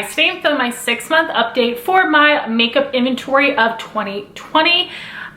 guys, today I'm filming my 6-month update for my makeup inventory of 2020.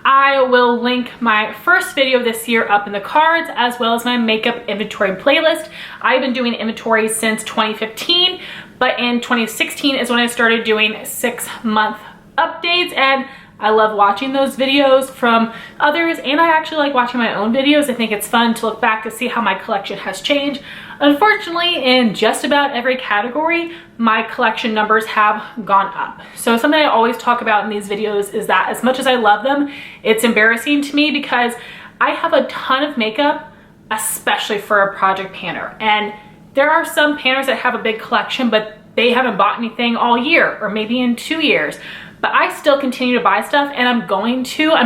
I will link my first video this year up in the cards, as well as my makeup inventory playlist. I've been doing inventory since 2015, but in 2016 is when I started doing 6-month updates, and I love watching those videos from others, and I actually like watching my own videos. I think it's fun to look back to see how my collection has changed. Unfortunately, in just about every category, my collection numbers have gone up. So something I always talk about in these videos is that as much as I love them, it's embarrassing to me because I have a ton of makeup, especially for a project panner. And there are some panners that have a big collection, but they haven't bought anything all year or maybe in 2 years. But I still continue to buy stuff, and I'm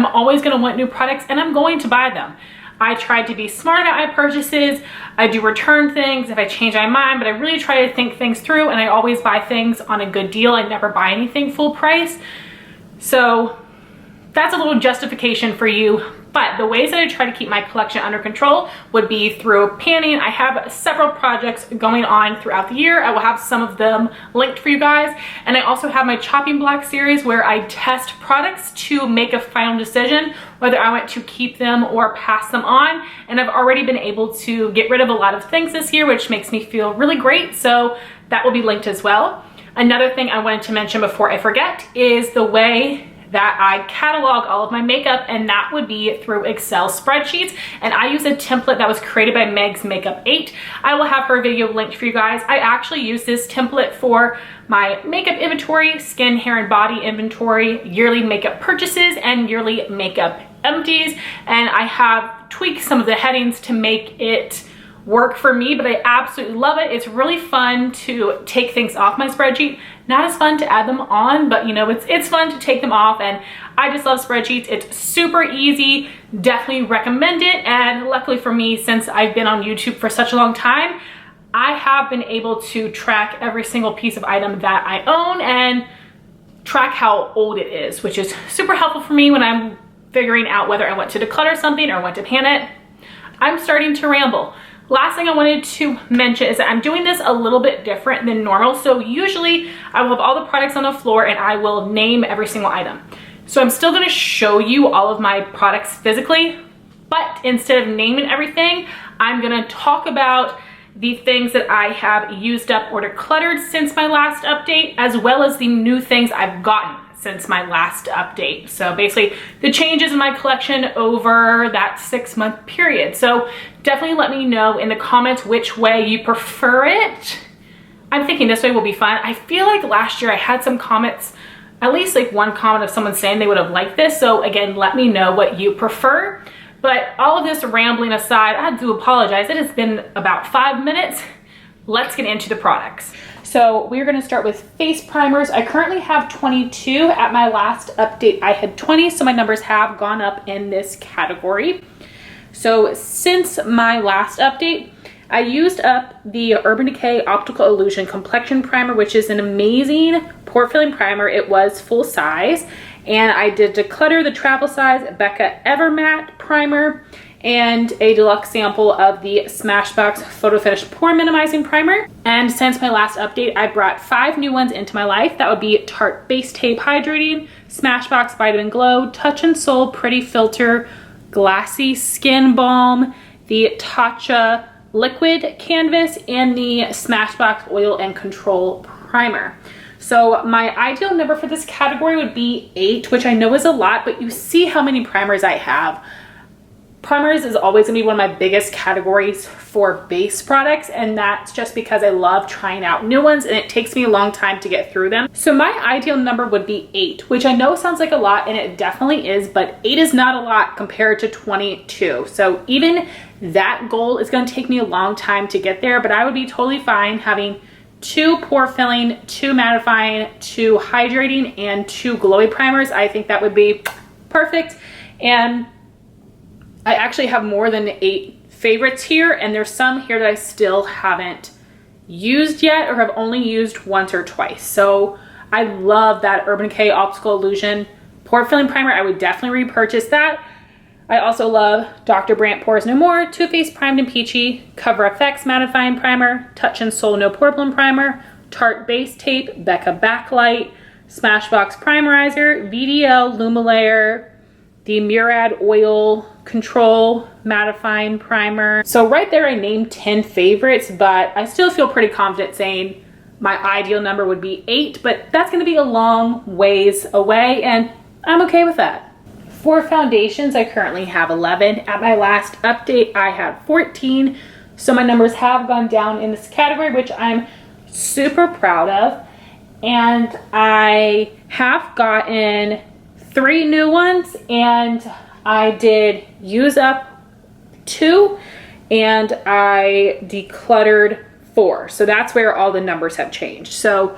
always gonna want new products, and I'm going to buy them. I try to be smart about my purchases. I do return things if I change my mind, but I really try to think things through, and I always buy things on a good deal. I never buy anything full price. So that's a little justification for you. But the ways that I try to keep my collection under control would be through panning. I have several projects going on throughout the year. I will have some of them linked for you guys. And I also have my chopping block series where I test products to make a final decision whether I want to keep them or pass them on. And I've already been able to get rid of a lot of things this year, which makes me feel really great. So that will be linked as well. Another thing I wanted to mention before I forget is the way that I catalog all of my makeup, and that would be through Excel spreadsheets. And I use a template that was created by Meg's Makeup 8. I will have her video linked for you guys. I actually use this template for my makeup inventory, skin, hair, and body inventory, yearly makeup purchases, and yearly makeup empties. And I have tweaked some of the headings to make it work for me, but I absolutely love it. It's really fun to take things off my spreadsheet. Not as fun to add them on, but you know, it's fun to take them off, and I just love spreadsheets. It's super easy, definitely recommend it. And luckily for me, since I've been on YouTube for such a long time, I have been able to track every single piece of item that I own and track how old it is, which is super helpful for me when I'm figuring out whether I want to declutter something or want to pan it. I'm starting to ramble. Last thing I wanted to mention is that I'm doing this a little bit different than normal. So usually I will have all the products on the floor and I will name every single item. So I'm still gonna show you all of my products physically, but instead of naming everything, I'm gonna talk about the things that I have used up or decluttered since my last update, as well as the new things I've gotten since my last update. So basically the changes in my collection over that 6-month period. So definitely let me know in the comments which way you prefer it. I'm thinking this way will be fun. I feel like last year I had some comments, at least like one comment of someone saying they would have liked this. So again, let me know what you prefer. But all of this rambling aside, I do apologize. It has been about 5 minutes. Let's get into the products. So we're gonna start with face primers. I currently have 22. At my last update, I had 20, so my numbers have gone up in this category. So since my last update, I used up the Urban Decay Optical Illusion Complexion Primer, which is an amazing pore filling primer. It was full size, and I did declutter the travel size Becca Evermatte Primer, and a deluxe sample of the Smashbox Photo Finish Pore Minimizing Primer. And since my last update, I brought 5 new ones into my life. That would be Tarte Base Tape Hydrating, Smashbox Vitamin Glow, Touch and Soul Pretty Filter, Glassy Skin Balm, the Tatcha Liquid Canvas, and the Smashbox Oil and Control Primer. So my ideal number for this category would be 8, which I know is a lot, but you see how many primers I have. Primers is always gonna be one of my biggest categories for base products, and that's just because I love trying out new ones and it takes me a long time to get through them. So my ideal number would be 8, which I know sounds like a lot, and it definitely is, but 8 is not a lot compared to 22. So even that goal is gonna take me a long time to get there, but I would be totally fine having 2 pore filling, 2 mattifying, 2 hydrating, and 2 glowy primers. I think that would be perfect. And I actually have more than 8 favorites here, and there's some here that I still haven't used yet or have only used once or twice. So I love that Urban Decay Optical Illusion Pore Filling Primer. I would definitely repurchase that. I also love Dr. Brandt Pores No More, Too Faced Primed and Peachy, Cover FX Mattifying Primer, Touch and Soul No Pore Bloom Primer, Tarte Base Tape, Becca Backlight, Smashbox Primerizer, VDL Lumalayer, the Murad Oil Control Mattifying Primer. So right there I named 10 favorites, but I still feel pretty confident saying my ideal number would be 8, but that's gonna be a long ways away and I'm okay with that. For foundations, I currently have 11. At my last update, I had 14. So my numbers have gone down in this category, which I'm super proud of. And I have gotten 3 new ones and I did use up 2 and I decluttered 4. So that's where all the numbers have changed. So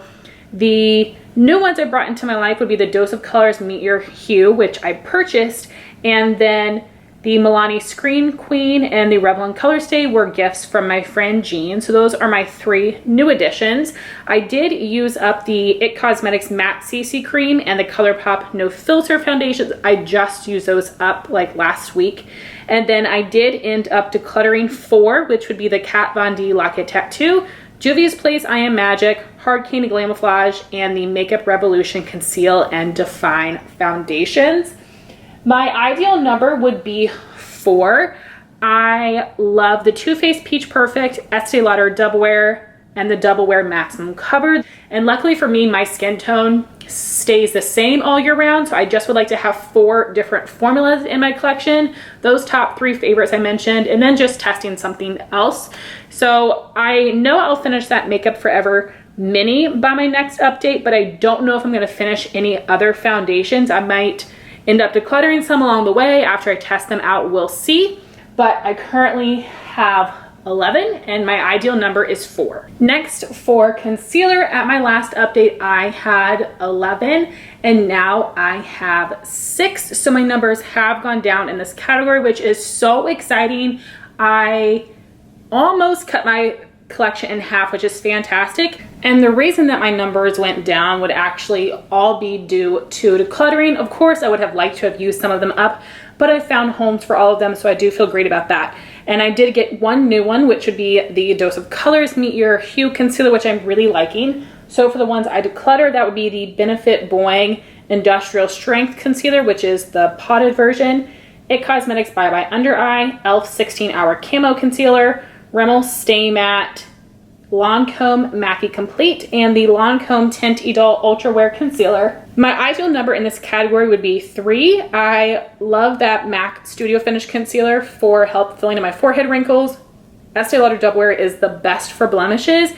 the new ones I brought into my life would be the Dose of Colors Meet Your Hue, which I purchased, and then the Milani Screen Queen and the Revlon Color Stay were gifts from my friend Jean. So those are my 3 new additions. I did use up the IT Cosmetics Matte CC Cream and the ColourPop No Filter foundations. I just used those up like last week. And then I did end up decluttering 4, which would be the Kat Von D Lock It Tattoo, Juvia's Place I Am Magic, Hard Candy Glamouflage, and the Makeup Revolution Conceal and Define foundations. My ideal number would be 4. I love the Too Faced Peach Perfect, Estee Lauder Double Wear, and the Double Wear Maximum Cover. And luckily for me, my skin tone stays the same all year round, so I just would like to have 4 different formulas in my collection. Those top 3 favorites I mentioned, and then just testing something else. So I know I'll finish that Makeup Forever mini by my next update, but I don't know if I'm gonna finish any other foundations. I might end up decluttering some along the way after I test them out, we'll see. But I currently have 11 and my ideal number is 4. Next, for concealer, at my last update I had 11 and now I have 6. So my numbers have gone down in this category, which is so exciting. I almost cut my collection in half, which is fantastic. And the reason that my numbers went down would actually all be due to decluttering. Of course, I would have liked to have used some of them up, but I found homes for all of them, so I do feel great about that. And I did get 1 new one, which would be the Dose of Colors Meet Your Hue Concealer, which I'm really liking. So for the ones I declutter, that would be the Benefit Boing Industrial Strength Concealer, which is the potted version. IT Cosmetics Bye Bye Under Eye, e.l.f. 16-Hour Camo Concealer, Rimmel Stay Matte Lancome Mackie Complete, and the Lancome Tint Idol Ultra Wear Concealer. My ideal number in this category would be 3. I love that MAC Studio Finish Concealer for help filling in my forehead wrinkles. Estee Lauder Double Wear is the best for blemishes,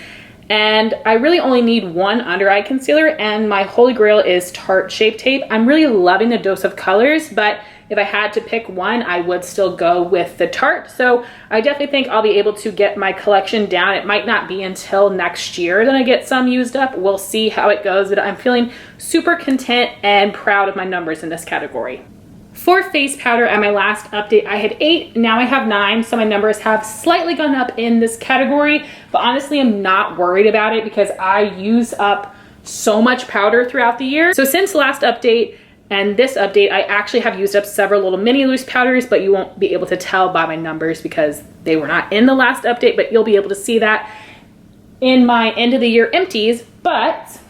and I really only need 1 under eye concealer, and my holy grail is Tarte Shape Tape. I'm really loving the Dose of Colors, but if I had to pick one, I would still go with the Tarte. So I definitely think I'll be able to get my collection down. It might not be until next year that I get some used up. We'll see how it goes, but I'm feeling super content and proud of my numbers in this category. For face powder, at my last update, I had 8, now I have 9, so my numbers have slightly gone up in this category, but honestly, I'm not worried about it because I use up so much powder throughout the year. So since last update, and this update, I actually have used up several little mini loose powders, but you won't be able to tell by my numbers because they were not in the last update, but you'll be able to see that in my end of the year empties. But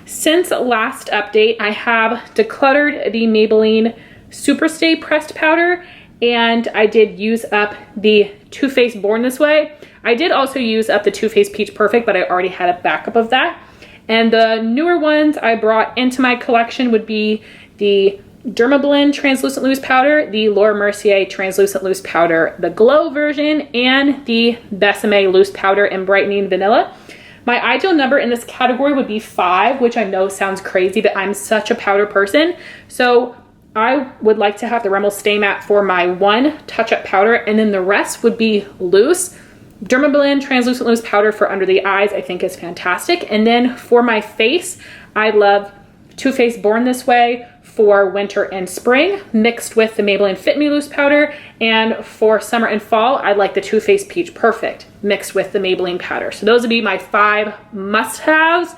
since last update, I have decluttered the Maybelline Superstay Pressed Powder, and I did use up the Too Faced Born This Way. I did also use up the Too Faced Peach Perfect, but I already had a backup of that. And the newer ones I brought into my collection would be the Dermablend Translucent Loose Powder, the Laura Mercier Translucent Loose Powder, the Glow version, and the Besame Loose Powder in Brightening Vanilla. My ideal number in this category would be 5, which I know sounds crazy, but I'm such a powder person. So I would like to have the Rimmel Stay Matte for my 1 touch-up powder, and then the rest would be loose. Dermablend Translucent Loose Powder for under the eyes I think is fantastic. And then for my face, I love Too Faced Born This Way for winter and spring, mixed with the Maybelline Fit Me Loose Powder. And for summer and fall, I like the Too Faced Peach Perfect, mixed with the Maybelline powder. So those would be my 5 must-haves.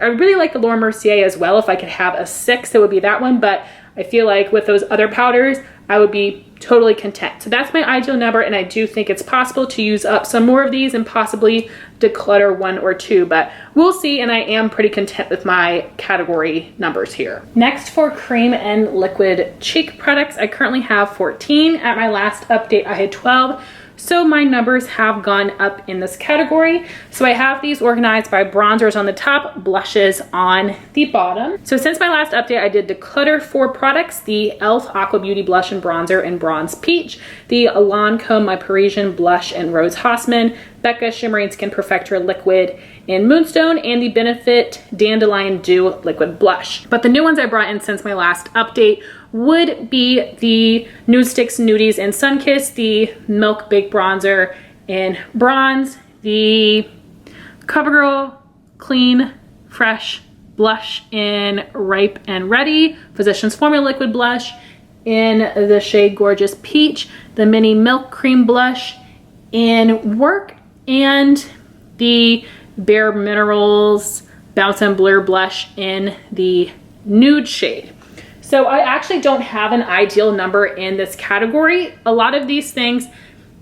I really like the Laura Mercier as well. If I could have a 6th, it would be that one. But I feel like with those other powders, I would be totally content. So that's my ideal number, and I do think it's possible to use up some more of these and possibly declutter one or two, but we'll see, and I am pretty content with my category numbers here. Next, for cream and liquid cheek products, I currently have 14. At my last update, I had 12. So my numbers have gone up in this category. So I have these organized by bronzers on the top, blushes on the bottom. So since my last update, I did declutter 4 products: the e.l.f. Aqua Beauty Blush and Bronzer in Bronze Peach, the Lancome My Parisian Blush and Rose Haussmann, Becca Shimmering Skin Perfector Liquid in Moonstone, and the Benefit Dandelion Dew Liquid Blush. But the new ones I brought in since my last update would be the Nude Stix Nudies in Sunkissed, the Milk Big Bronzer in Bronze, the CoverGirl Clean Fresh Blush in Ripe and Ready, Physicians Formula Liquid Blush in the shade Gorgeous Peach, the Mini Milk Cream Blush in Work, and the Bare Minerals Bounce and Blur Blush in the Nude shade. So I actually don't have an ideal number in this category. A lot of these things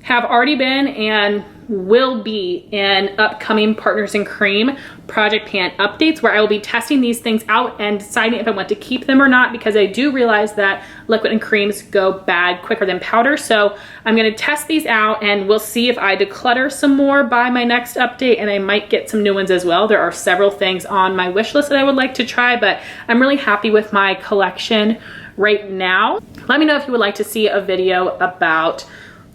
have already been and will be in upcoming Partners in Cream Project Pan updates, where I will be testing these things out and deciding if I want to keep them or not, because I do realize that liquid and creams go bad quicker than powder. So I'm gonna test these out, and we'll see if I declutter some more by my next update, and I might get some new ones as well. There are several things on my wish list that I would like to try, but I'm really happy with my collection right now. Let me know if you would like to see a video about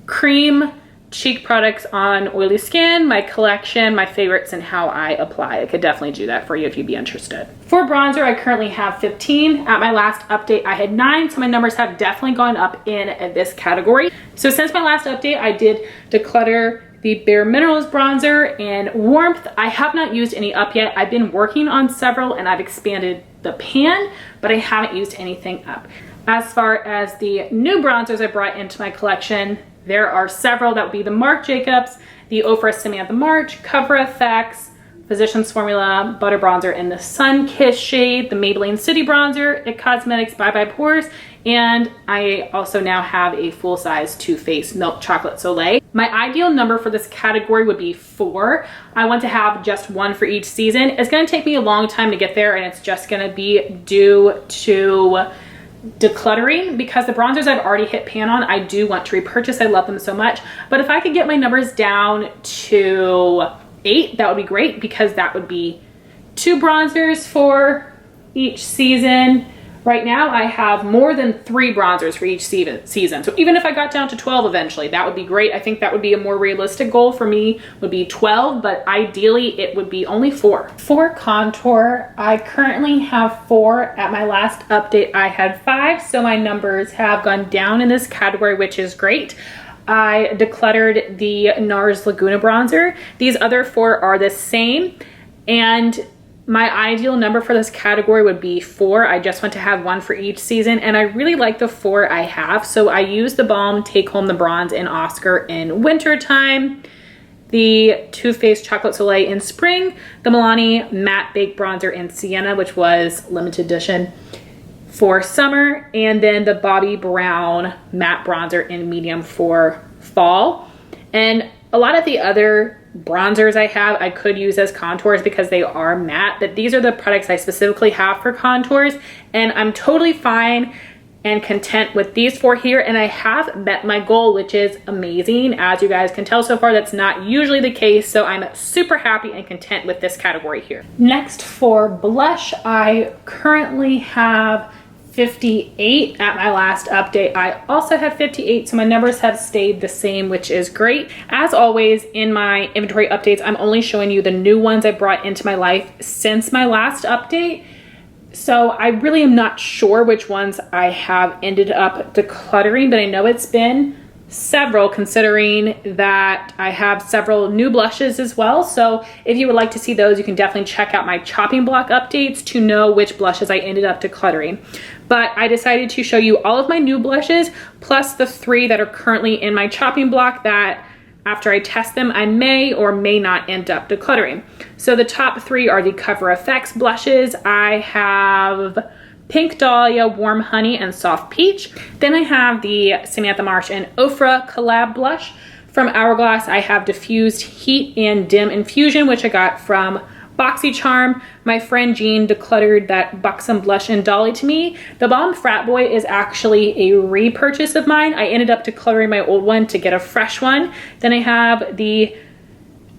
cream cheek products on oily skin, my collection, my favorites, and how I apply. I could definitely do that for you if you'd be interested. For bronzer, I currently have 15. At my last update, I had 9, so my numbers have definitely gone up in this category. So since my last update, I did declutter the Bare Minerals bronzer in Warmth. I have not used any up yet. I've been working on several, and I've expanded the pan, but I haven't used anything up. As far as the new bronzers I brought into my collection, there are several. That would be the Marc Jacobs, the Ofra Samantha March, Cover FX, Physicians Formula Butter Bronzer in the Sun Kiss shade, the Maybelline City Bronzer, IT Cosmetics Bye Bye Pores, and I also now have a full-size Too Faced Milk Chocolate Soleil. My ideal number for this category would be 4. I want to have just 1 for each season. It's gonna take me a long time to get there, and it's just gonna be due to decluttering, because the bronzers I've already hit pan on, I do want to repurchase. I love them so much. But if I could get my numbers down to 8, that would be great, because that would be 2 bronzers for each season. Right now I have more than 3 bronzers for each season. So even if I got down to 12 eventually, that would be great. I think that would be a more realistic goal for me, would be 12, but ideally it would be only 4. For contour, I currently have 4. At my last update, I had 5, so my numbers have gone down in this category, which is great. I decluttered the NARS Laguna Bronzer. These other 4 are the same, and my ideal number for this category would be 4. I just want to have 1 for each season, and I really like the 4 I have. So I use the Balm Take Home the Bronze in Oscar in winter time, the Too Faced Chocolate Soleil in spring, the Milani Matte Baked Bronzer in Sienna, which was limited edition for summer, and then the Bobbi Brown Matte Bronzer in medium for fall. And a lot of the other bronzers I have, I could use as contours because they are matte, but these are the products I specifically have for contours, and I'm totally fine and content with these 4 here, and I have met my goal, which is amazing. As you guys can tell so far, that's not usually the case, so I'm super happy and content with this category here. Next, for blush, I currently have 58. At my last update, I also had 58, so my numbers have stayed the same, which is great. As always, in my inventory updates, I'm only showing you the new ones I brought into my life since my last update. So I really am not sure which ones I have ended up decluttering, but I know it's been several, considering that I have several new blushes as well. So if you would like to see those, you can definitely check out my chopping block updates to know which blushes I ended up decluttering. But I decided to show you all of my new blushes, plus the 3 that are currently in my chopping block that after I test them, I may or may not end up decluttering. So the top 3 are the Cover FX blushes. I have Pink Dahlia, Warm Honey, and Soft Peach. Then I have the Samantha Marsh and Ofra collab blush. From Hourglass, I have Diffused Heat and Dim Infusion, which I got from BoxyCharm. My friend Jean decluttered that Buxom blush in Dolly to me. The Balm Frat Boy is actually a repurchase of mine. I ended up decluttering my old one to get a fresh one. Then I have the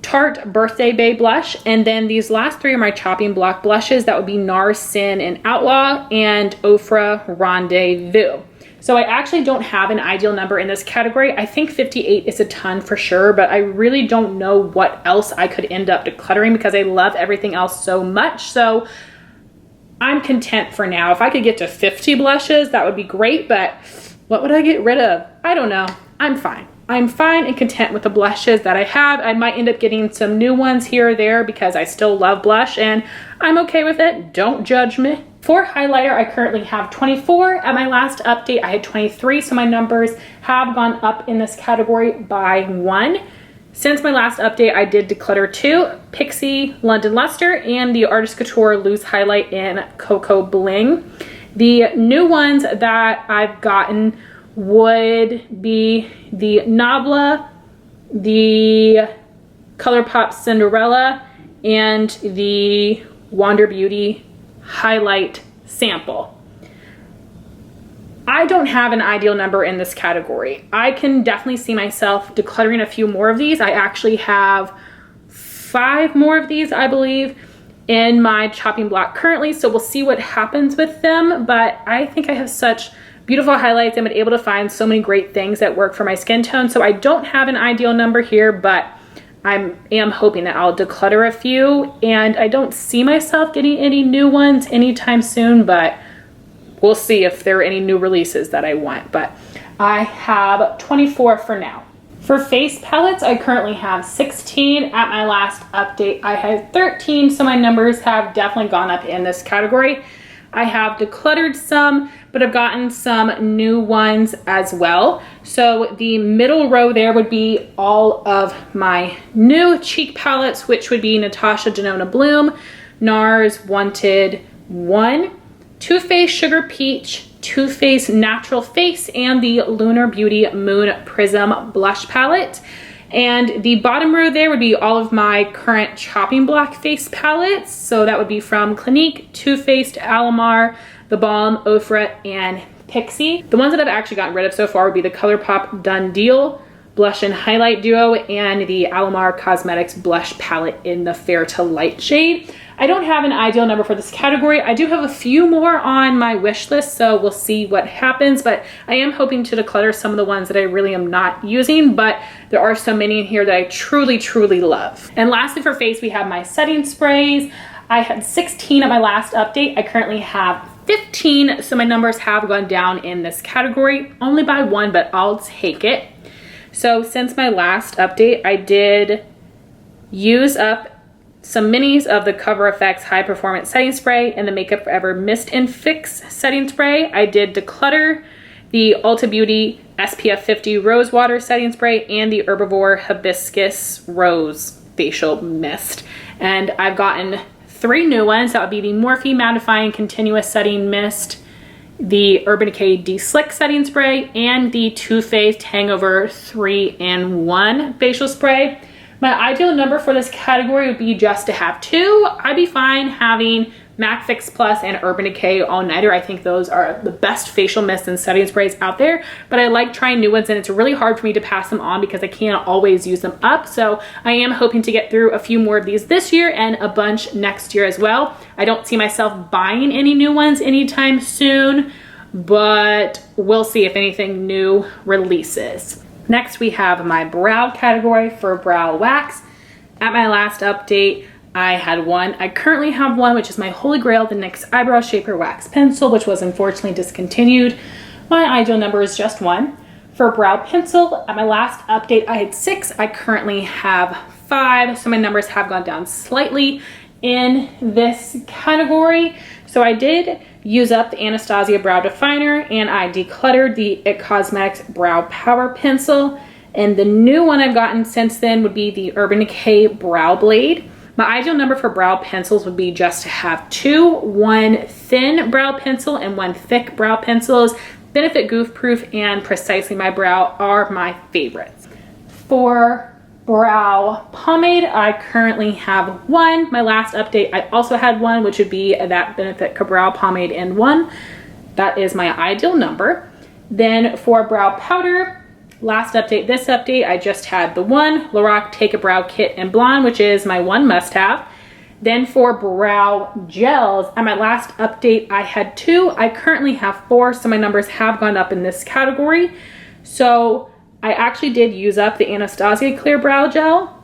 Tarte Birthday Bae blush, and then these last three are my chopping block blushes. That would be NARS, Sin, and Outlaw, and Ofra Rendezvous. So I actually don't have an ideal number in this category. I think 58 is a ton for sure, but I really don't know what else I could end up decluttering because I love everything else so much. So I'm content for now. If I could get to 50 blushes, that would be great, but what would I get rid of? I don't know. I'm fine. I'm fine and content with the blushes that I have. I might end up getting some new ones here or there because I still love blush and I'm okay with it. Don't judge me. For highlighter, I currently have 24. At my last update, I had 23, so my numbers have gone up in this category by 1. Since my last update, I did declutter 2, Pixie London Luster and the Artist Couture Loose Highlight in Cocoa Bling. The new ones that I've gotten would be the Nabla, the ColourPop Cinderella, and the Wander Beauty Highlight Sample. I don't have an ideal number in this category. I can definitely see myself decluttering a few more of these. I actually have 5 more of these, I believe, in my chopping block currently, so we'll see what happens with them, but I think I have such beautiful highlights. I've been able to find so many great things that work for my skin tone, so I don't have an ideal number here, but I am hoping that I'll declutter a few, and I don't see myself getting any new ones anytime soon, but we'll see if there are any new releases that I want, but I have 24 for now. For face palettes, I currently have 16. At my last update, I had 13, so my numbers have definitely gone up in this category. I have decluttered some, but I've gotten some new ones as well. So the middle row there would be all of my new cheek palettes, which would be Natasha Denona Bloom, NARS Wanted 1, Too Faced Sugar Peach, Too Faced Natural Face, and the Lunar Beauty Moon Prism Blush Palette. And the bottom row there would be all of my current chopping block face palettes. So that would be from Clinique, Too Faced, Alamar, The Balm, Ofra, and Pixie. The ones that I've actually gotten rid of so far would be the ColourPop Done Deal Blush and Highlight Duo and the Alamar Cosmetics Blush Palette in the Fair to Light shade. I don't have an ideal number for this category. I do have a few more on my wish list, so we'll see what happens, but I am hoping to declutter some of the ones that I really am not using, but there are so many in here that I truly, truly love. And lastly for face, we have my setting sprays. I had 16 at my last update. I currently have 15, so my numbers have gone down in this category, only by 1, but I'll take it. So since my last update, I did use up some minis of the Cover FX High Performance Setting Spray and the Makeup Forever Mist and Fix Setting Spray. I did declutter the Ulta Beauty SPF 50 Rose Water Setting Spray and the Herbivore Hibiscus Rose Facial Mist. And I've gotten 3 new ones. That would be the Morphe Mattifying Continuous Setting Mist, the Urban Decay De-Slick Setting Spray, and the Too Faced Hangover 3-in-1 Facial Spray. My ideal number for this category would be just to have 2. I'd be fine having MAC Fix Plus and Urban Decay All Nighter. I think those are the best facial mists and setting sprays out there, but I like trying new ones and it's really hard for me to pass them on because I can't always use them up. So I am hoping to get through a few more of these this year and a bunch next year as well. I don't see myself buying any new ones anytime soon, but we'll see if anything new releases. Next, we have my brow category for brow wax. At my last update, I had 1. I currently have 1, which is my Holy Grail, the NYX Eyebrow Shaper Wax Pencil, which was unfortunately discontinued. My ideal number is just 1. For brow pencil, at my last update, I had 6. I currently have 5, so my numbers have gone down slightly in this category. So I did use up the Anastasia Brow Definer and I decluttered the IT Cosmetics Brow Power Pencil. And the new one I've gotten since then would be the Urban Decay Brow Blade. My ideal number for brow pencils would be just to have 2, one thin brow pencil and one thick brow pencils. Benefit Goof Proof and Precisely My Brow are my favorites. For brow pomade, I currently have 1. My last update, I also had 1, which would be that Benefit Brow Pomade in 1. That is my ideal number. Then for brow powder, last update, this update, I just had the 1 Lorac Take a Brow Kit in Blonde, which is my 1 must-have. Then for brow gels, at my last update, I had 2. I currently have 4, so my numbers have gone up in this category. So I actually did use up the Anastasia Clear Brow Gel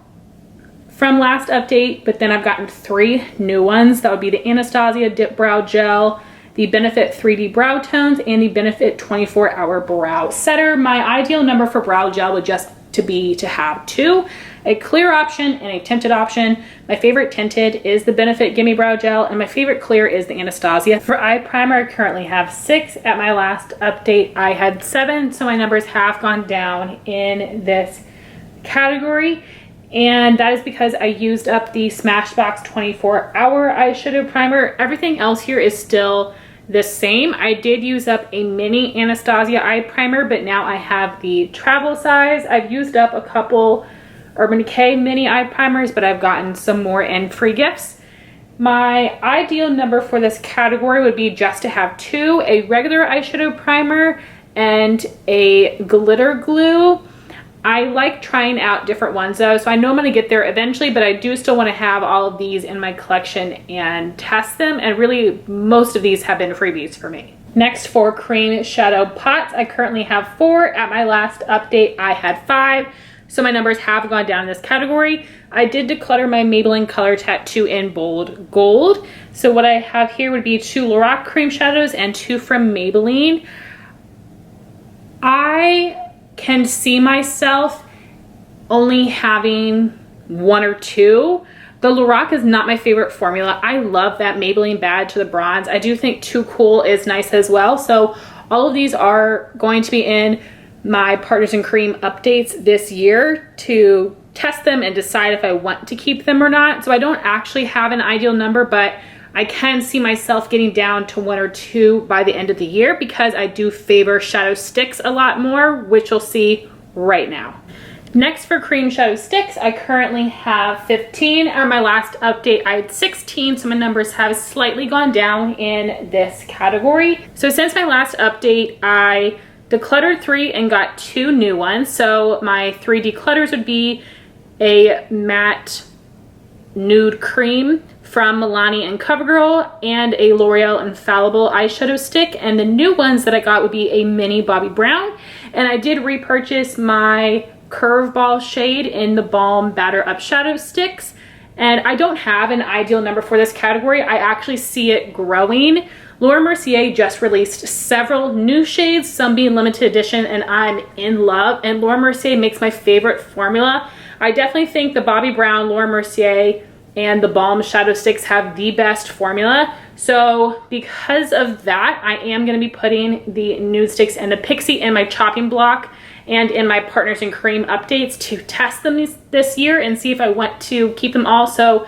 from last update, but then I've gotten 3 new ones. That would be the Anastasia Dip Brow Gel, the Benefit 3D Brow Tones, and the Benefit 24-Hour Brow Setter. My ideal number for brow gel would just to have 2, a clear option and a tinted option. My favorite tinted is the Benefit Gimme Brow Gel, and my favorite clear is the Anastasia. For eye primer, I currently have 6. At my last update, I had 7, so my numbers have gone down in this category. And that is because I used up the Smashbox 24-Hour Eyeshadow Primer. Everything else here is still the same. I did use up a mini Anastasia eye primer, but now I have the travel size. I've used up a couple Urban Decay mini eye primers, but I've gotten some more in free gifts. My ideal number for this category would be just to have 2, a regular eyeshadow primer and a glitter glue. I like trying out different ones though, so I know I'm going to get there eventually, but I do still want to have all of these in my collection and test them, and really most of these have been freebies for me. Next, for cream shadow pots, I currently have 4. At my last update, I had 5, so my numbers have gone down in this category. I did declutter my Maybelline Color Tattoo in Bold Gold, so what I have here would be 2 Lorac cream shadows and 2 from Maybelline. I can see myself only having 1 or 2. The Lorac is not my favorite formula. I love that Maybelline Bad to the Bronze. I do think Too Cool is nice as well. So all of these are going to be in my Partners in Cream updates this year to test them and decide if I want to keep them or not. So I don't actually have an ideal number, but I can see myself getting down to 1 or 2 by the end of the year because I do favor shadow sticks a lot more, which you'll see right now. Next, for cream shadow sticks, I currently have 15. At my last update, I had 16, so my numbers have slightly gone down in this category. So since my last update, I decluttered 3 and got 2 new ones. So my 3 declutters would be a matte nude cream from Milani and CoverGirl and a L'Oreal Infallible eyeshadow stick, and the new ones that I got would be a mini Bobbi Brown. And I did repurchase my Curveball shade in the Balm Batter Up Shadow Sticks, and I don't have an ideal number for this category. I actually see it growing. Laura Mercier just released several new shades, some being limited edition, and I'm in love. And Laura Mercier makes my favorite formula. I definitely think the Bobbi Brown, Laura Mercier, and the Balm Shadow Sticks have the best formula. So because of that, I am going to be putting the nude sticks and the Pixie in my chopping block and in my Partners in Cream updates to test them this year and see if I want to keep them all. So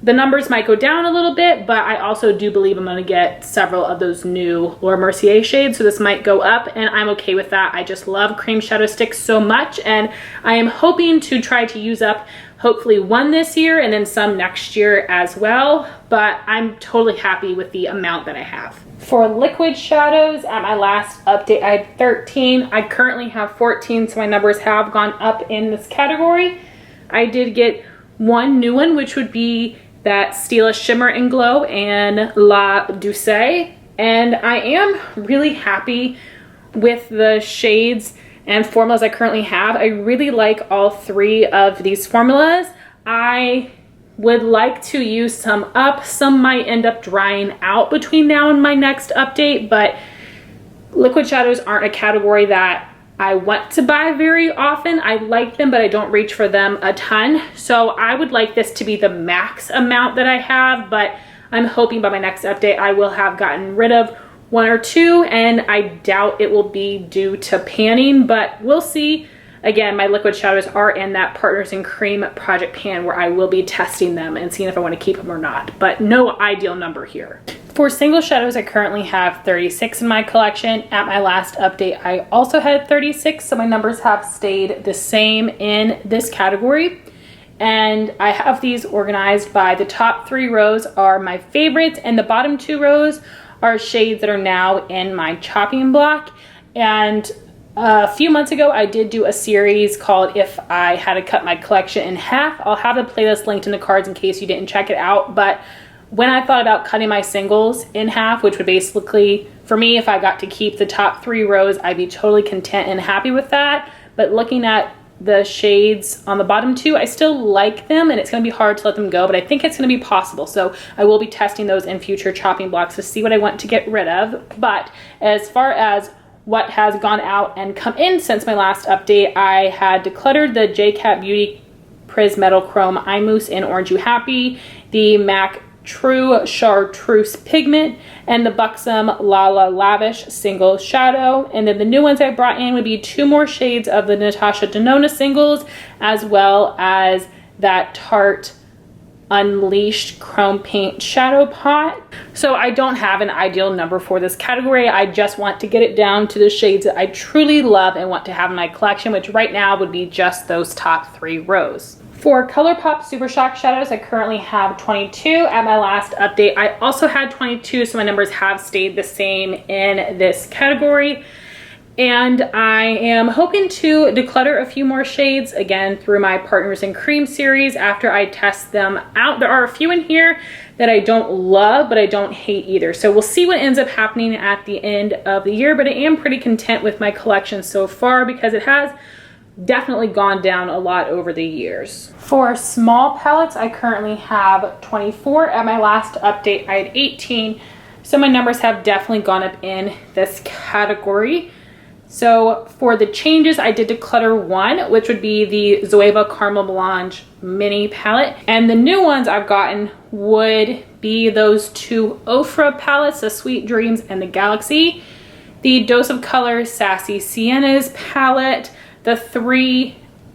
the numbers might go down a little bit, but I also do believe I'm going to get several of those new Laura Mercier shades, so this might go up, and I'm okay with that. I just love cream shadow sticks so much, and I am hoping to try to use up hopefully 1 this year and then some next year as well, but I'm totally happy with the amount that I have. For liquid shadows, at my last update, I had 13. I currently have 14, so my numbers have gone up in this category. I did get 1 new one, which would be that Stila Shimmer and Glow and La Douce, and I am really happy with the shades and formulas I currently have. I really like all 3 of these formulas. I would like to use some up. Some might end up drying out between now and my next update, but liquid shadows aren't a category that I want to buy very often. I like them, but I don't reach for them a ton. So I would like this to be the max amount that I have, but I'm hoping by my next update I will have gotten rid of 1 or 2, and I doubt it will be due to panning, but we'll see. again, my liquid shadows are in that Partners in Creme project pan where I will be testing them and seeing if I want to keep them or not, but no ideal number here. For single shadows, I currently have 36 in my collection. At my last update, I also had 36, so my numbers have stayed the same in this category. And I have these organized by the top 3 rows are my favorites, and the bottom 2 rows are shades that are now in my chopping block. And a few months ago, I did do a series called If I Had to Cut My Collection in Half. I'll have the playlist linked in the cards in case you didn't check it out. But when I thought about cutting my singles in half, which would basically, for me, if I got to keep the top 3 rows, I'd be totally content and happy with that. But looking at the shades on the bottom 2, I still like them, and it's going to be hard to let them go, but I think it's going to be possible. So I will be testing those in future chopping blocks to see what I want to get rid of. But as far as what has gone out and come in since my last update, I had decluttered the JCat Beauty Prismetal Chrome Eye Mousse in Orange You Happy, the MAC True Chartreuse Pigment, and the Buxom Lala Lavish Single Shadow. And then the new ones I brought in would be 2 more shades of the Natasha Denona singles, as well as that Tarte Unleashed Chrome Paint Shadow Pot. So I don't have an ideal number for this category. I just want to get it down to the shades that I truly love and want to have in my collection, which right now would be just those top 3 rows. For ColourPop Super Shock Shadows, I currently have 22. At my last update, I also had 22, so my numbers have stayed the same in this category. And I am hoping to declutter a few more shades, again, through my Partners in Creme series after I test them out. There are a few in here that I don't love, but I don't hate either. So we'll see what ends up happening at the end of the year, but I am pretty content with my collection so far because it has definitely gone down a lot over the years. For small palettes, I currently have 24. At my last update, I had 18. So my numbers have definitely gone up in this category. So for the changes, I did declutter 1, which would be the Zoeva Caramel Melange mini palette. And the new ones I've gotten would be those 2 Ofra palettes, the Sweet Dreams and the Galaxy, the Dose of Color Sassy Siennas palette, the 3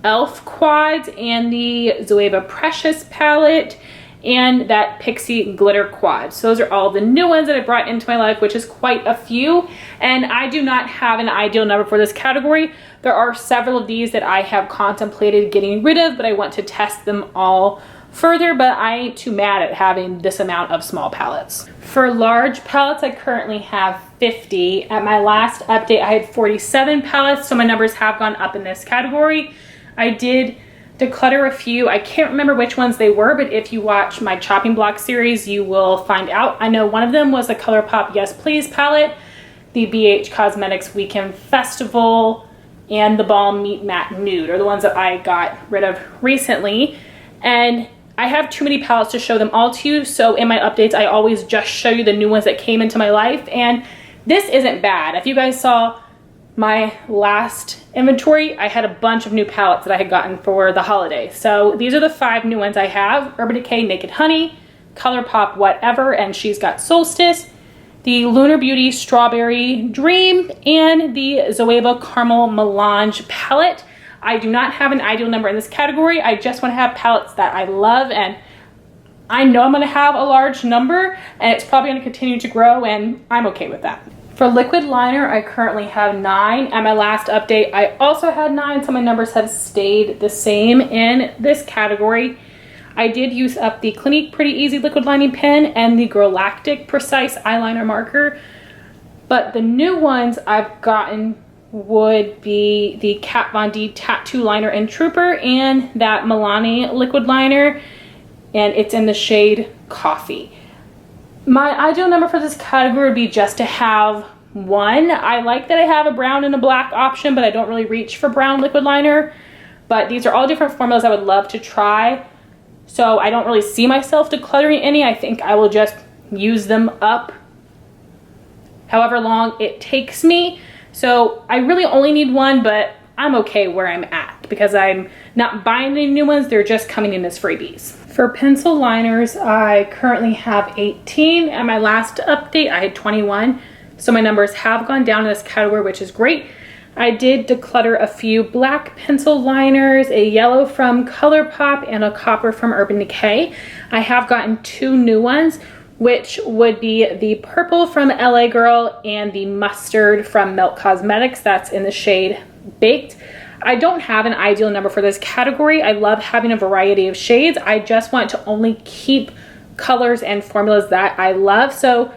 e.l.f. quads, and the Zoeva Precious palette, and that Pixie glitter quad. So those are all the new ones that I brought into my life, which is quite a few. And I do not have an ideal number for this category. There are several of these that I have contemplated getting rid of, but I want to test them all further, but I ain't too mad at having this amount of small palettes. For large palettes, I currently have 50. At my last update, I had 47 palettes, so my numbers have gone up in this category. I did declutter a few. I can't remember which ones they were, but if you watch my chopping block series, you will find out. I know one of them was the ColourPop Yes Please palette, the BH Cosmetics Weekend Festival, and the Balm Meat Matte Nude are the ones that I got rid of recently. And I have too many palettes to show them all to you, so in my updates, I always just show you the new ones that came into my life, and this isn't bad. If you guys saw my last inventory, I had a bunch of new palettes that I had gotten for the holiday. So these are the 5 new ones I have: Urban Decay Naked Honey, ColourPop Whatever, and She's Got Solstice, the Lunar Beauty Strawberry Dream, and the Zoeva Caramel Melange palette. I do not have an ideal number in this category. I just want to have palettes that I love, and I know I'm going to have a large number, and it's probably going to continue to grow, and I'm okay with that. For liquid liner, I currently have 9. At my last update, I also had 9, so my numbers have stayed the same in this category. I did use up the Clinique Pretty Easy liquid lining pen and the Galactic Precise eyeliner marker, but the new ones I've gotten would be the Kat Von D Tattoo Liner and Trooper and that Milani liquid liner, and it's in the shade Coffee. My ideal number for this category would be just to have 1. I like that I have a brown and a black option, but I don't really reach for brown liquid liner. But these are all different formulas I would love to try, so I don't really see myself decluttering any. I think I will just use them up however long it takes me. So I really only need 1, but I'm okay where I'm at because I'm not buying any new ones. They're just coming in as freebies. For pencil liners, I currently have 18. At my last update, I had 21. So my numbers have gone down in this category, which is great. I did declutter a few black pencil liners, a yellow from ColourPop, and a copper from Urban Decay. I have gotten 2 new ones, which would be the purple from LA Girl and the mustard from Milk Cosmetics. That's in the shade Baked. I don't have an ideal number for this category. I love having a variety of shades. I just want to only keep colors and formulas that I love. So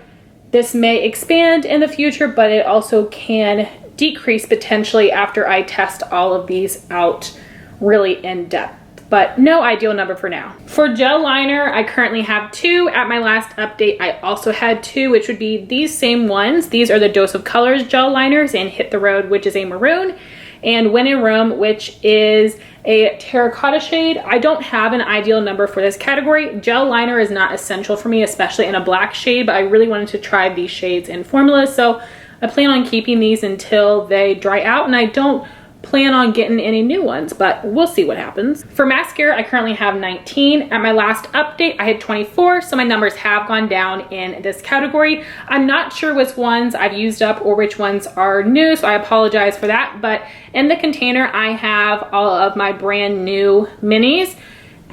this may expand in the future, but it also can decrease potentially after I test all of these out really in depth, but no ideal number for now. For gel liner, I currently have 2. At my last update, I also had 2, which would be these same ones. These are the Dose of Colors gel liners in Hit the Road, which is a maroon, and When in Rome, which is a terracotta shade. I don't have an ideal number for this category. Gel liner is not essential for me, especially in a black shade, but I really wanted to try these shades and formulas, so I plan on keeping these until they dry out, and I don't plan on getting any new ones, but we'll see what happens. For mascara, I currently have 19. At my last update, I had 24, so my numbers have gone down in this category. I'm not sure which ones I've used up or which ones are new, so I apologize for that, but in the container, I have all of my brand new minis.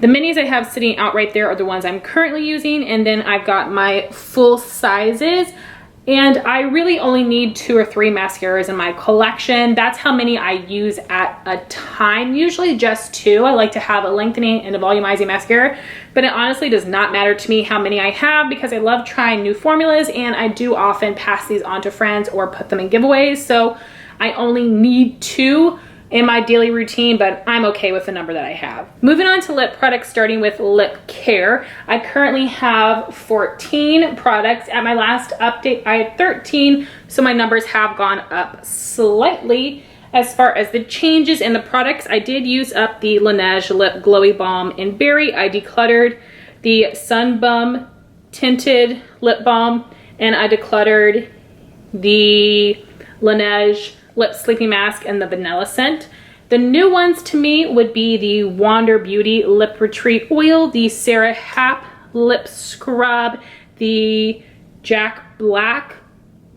The minis I have sitting out right there are the ones I'm currently using, and then I've got my full sizes. And I really only need 2 or 3 mascaras in my collection. That's how many I use at a time, usually just 2. I like to have a lengthening and a volumizing mascara, but it honestly does not matter to me how many I have because I love trying new formulas, and I do often pass these on to friends or put them in giveaways. So I only need 2 in my daily routine, but I'm okay with the number that I have. Moving on to lip products, starting with lip care. I currently have 14 products. At my last update, I had 13, so my numbers have gone up slightly. As far as the changes in the products, I did use up the Laneige Lip Glowy Balm in Berry. I decluttered the Sun Bum Tinted Lip Balm, and I decluttered the Laneige Lip Sleeping Mask and the vanilla scent. The new ones to me would be the Wander Beauty Lip Retreat Oil, the Sarah Happ Lip Scrub, the Jack Black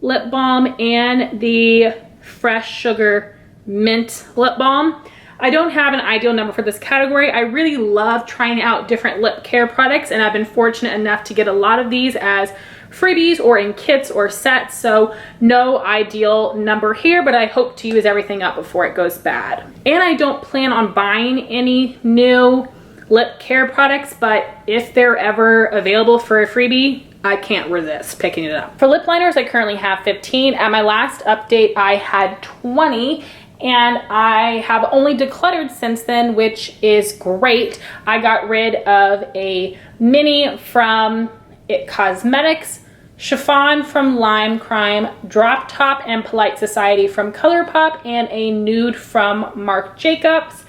Lip Balm, and the Fresh Sugar Mint Lip Balm. I don't have an ideal number for this category. I really love trying out different lip care products, and I've been fortunate enough to get a lot of these as freebies or in kits or sets, so no ideal number here, but I hope to use everything up before it goes bad. And I don't plan on buying any new lip care products, but if they're ever available for a freebie, I can't resist picking it up. For lip liners, I currently have 15. At my last update, I had 20, and I have only decluttered since then, which is great. I got rid of a mini from It Cosmetics, chiffon from Lime Crime, Drop Top and Polite Society from ColourPop, and a nude from Marc Jacobs.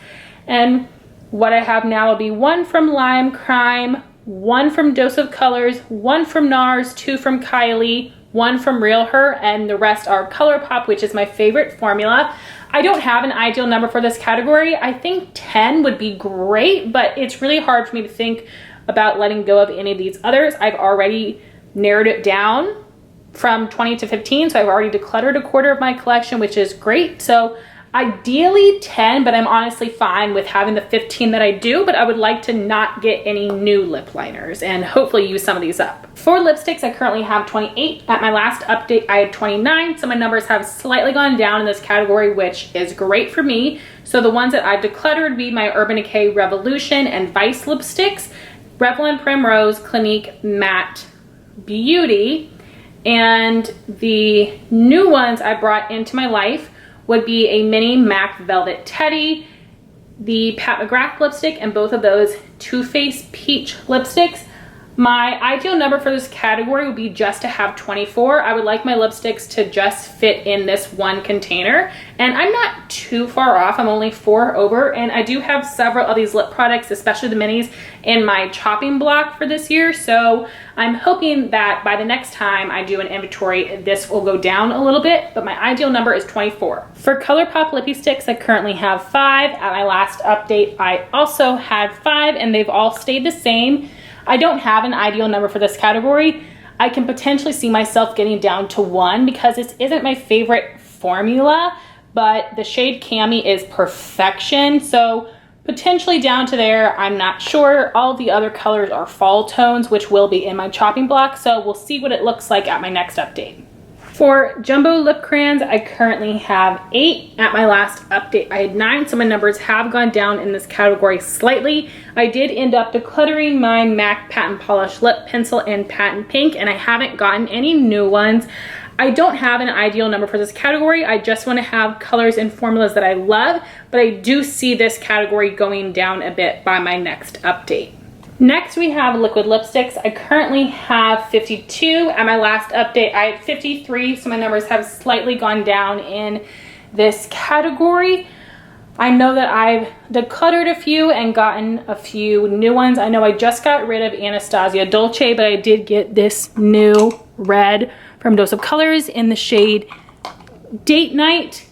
And what I have now will be 1 from Lime Crime, 1 from Dose of Colors, 1 from NARS, 2 from Kylie, 1 from Real Her, and the rest are ColourPop, which is my favorite formula. I don't have an ideal number for this category. I think 10 would be great, but it's really hard for me to think about letting go of any of these others. I've already narrowed it down from 20 to 15, so I've already decluttered a quarter of my collection, which is great. So ideally 10, but I'm honestly fine with having the 15 that I do, but I would like to not get any new lip liners and hopefully use some of these up. For lipsticks, I currently have 28. At my last update, I had 29, so my numbers have slightly gone down in this category, which is great for me. So the ones that I've decluttered would be my Urban Decay Revolution and Vice lipsticks, Revlon Primrose Clinique Matte Beauty, and the new ones I brought into my life would be a mini MAC Velvet Teddy, the Pat McGrath lipstick, and both of those Too Faced Peach lipsticks. My ideal number for this category would be just to have 24. I would like my lipsticks to just fit in this one container, and I'm not too far off. I'm only 4 over, and I do have several of these lip products, especially the minis, in my chopping block for this year, so I'm hoping that by the next time I do an inventory, this will go down a little bit, but my ideal number is 24. For ColourPop Lippie Sticks, I currently have 5. At my last update, I also had 5, and they've all stayed the same. I don't have an ideal number for this category. I can potentially see myself getting down to 1 because this isn't my favorite formula, but the shade Cami is perfection. So potentially down to there, I'm not sure. All the other colors are fall tones, which will be in my chopping block. So we'll see what it looks like at my next update. For jumbo lip crayons, I currently have 8. At my last update, I had 9, so my numbers have gone down in this category slightly. I did end up decluttering my MAC Patent Polish Lip Pencil in Patent Pink, and I haven't gotten any new ones. I don't have an ideal number for this category. I just want to have colors and formulas that I love, but I do see this category going down a bit by my next update. Next, we have liquid lipsticks. I currently have 52. At my last update, I had 53, so my numbers have slightly gone down in this category. I know that I've decluttered a few and gotten a few new ones. I know I just got rid of Anastasia Dolce, but I did get this new red from Dose of Colors in the shade Date Night.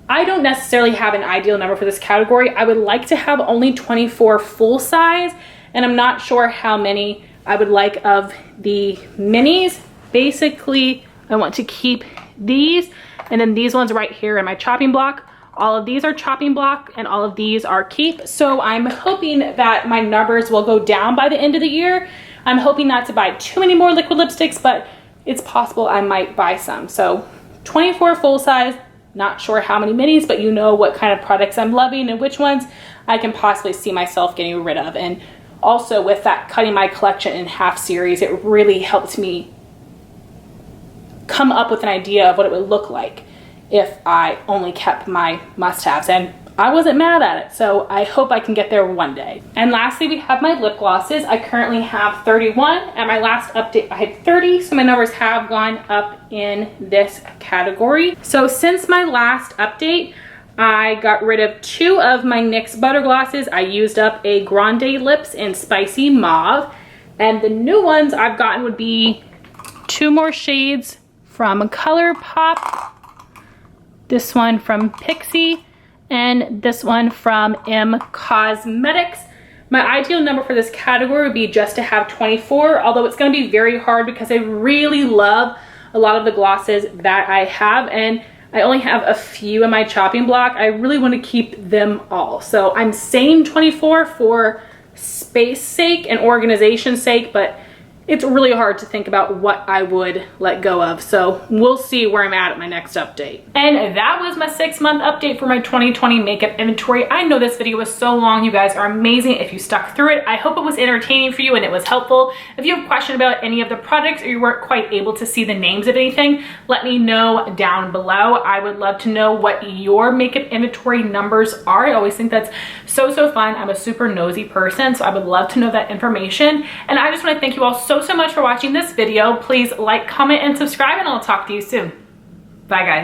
I don't necessarily have an ideal number for this category. I would like to have only 24 full size, and I'm not sure how many I would like of the minis. Basically, I want to keep these, and then these ones right here in my chopping block. All of these are chopping block, and all of these are keep. So I'm hoping that my numbers will go down by the end of the year. I'm hoping not to buy too many more liquid lipsticks, but it's possible I might buy some. So 24 full size. Not sure how many minis, but you know what kind of products I'm loving and which ones I can possibly see myself getting rid of. And also with that cutting my collection in half series, it really helped me come up with an idea of what it would look like if I only kept my must-haves. And I wasn't mad at it, so I hope I can get there one day. And lastly, we have my lip glosses. I currently have 31. At my last update, I had 30, so my numbers have gone up in this category. So since my last update, I got rid of 2 of my NYX butter glosses. I used up a Grande Lips in Spicy Mauve, and the new ones I've gotten would be 2 more shades from ColourPop, this one from Pixie, and this one from M Cosmetics. My ideal number for this category would be just to have 24, although it's going to be very hard because I really love a lot of the glosses that I have, and I only have a few in my chopping block. I really want to keep them all. So I'm saying 24 for space sake and organization's sake, but it's really hard to think about what I would let go of. So we'll see where I'm at my next update. And that was my 6-month update for my 2020 makeup inventory. I know this video was so long. You guys are amazing if you stuck through it. I hope it was entertaining for you and it was helpful. If you have a question about any of the products or you weren't quite able to see the names of anything, let me know down below. I would love to know what your makeup inventory numbers are. I always think that's so fun. I'm a super nosy person, so I would love to know that information. And I just want to thank you all so much for watching this video. Please like, comment, and subscribe, and I'll talk to you soon. Bye, guys.